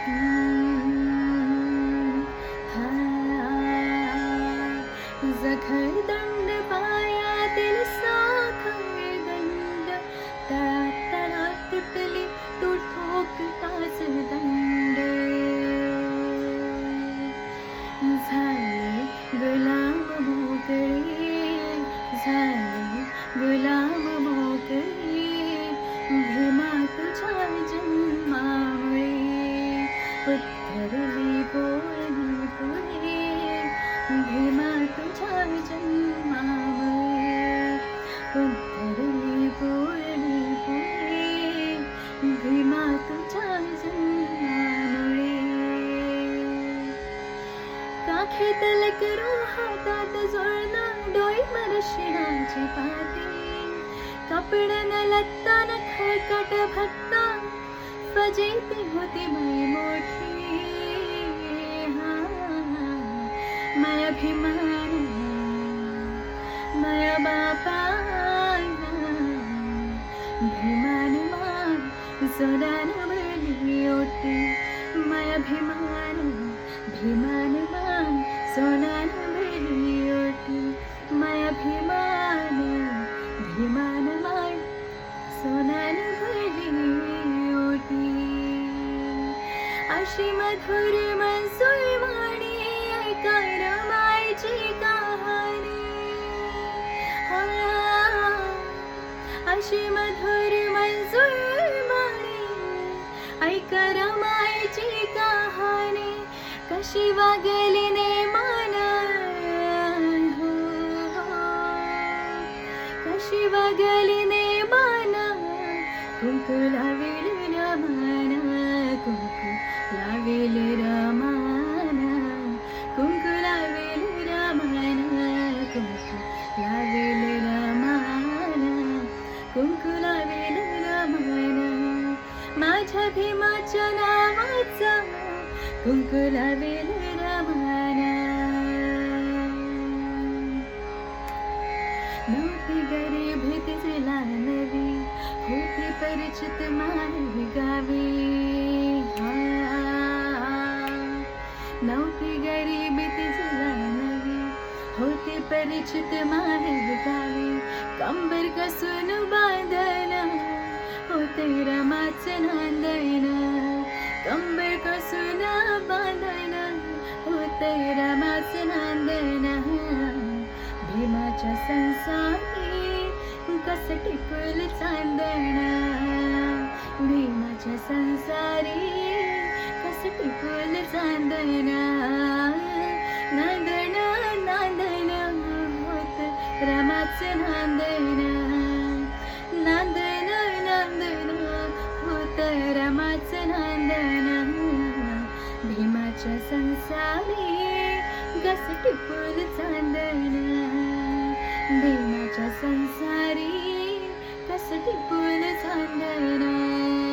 हम्म, हा, जखर दंड पायातील साखर दंड, तळात तळात तुटली तू ठोकताच दंड. झाले गुलाम मोकळे, झाले गुलाम मोकळे, भीमा तुझ्या जन्मामुळे उद्धरली पोळणी पुढे, भीमा तुझ्या जन्मामुळे उद्धरली पोळणी पुढे, भीमा तुझ्या जन्मामुळे. काखेतल करू हातात जुळणा डोई मरशिणाची पाती, कपड न लत्ता न खळकट भत्ता, फजिती होती बाई मोठी. हा, माया भीमाना माया बापाना, भीमान मान सोनान भरली ओटी. माया भीमान भीमान मान सोनान भरली ओटी. माया भीमान भीमान मान सोनान भरली ओटी. अशी मधुर मनसुळ वाणी ऐका रमायची कहाणी. अशी मधुर मनसुळ वाणी ऐका रमायची कहाणी. कशी वागली नेमान, हो, कशी वागली नेमान, कुंकू लावेल रमाना, कुंकू लावेल रमाना, कुंकू लावेल रमाना, कुंकू लावेल रमाना, कुंकू लावेल रमाना. माझ्या भीमाच्या नावाचा कुंकू लावेल रमाना. नव्हती गरीबी तिला नवी, होती परिचित मानवी गावी. नव्हती गरीबी तिला नवी, होती परिचित मानवी गावी. कंबर कसून बांधना होते रमाचं नांदण, कंबर कसून बांधना होते रमाचं नांदण. भीमाच्या संसारी कस टिकल चांदण, भीमाच्या संसारी कस टिकल चांदण. नांदण नांदण होत रमाचं नांदण, नांदण नांदण होत रमाचं नांदण. भीमाच्या संसारी कस टिकल चांदण, भीमाच्या संसारी कस टिकल चांदण.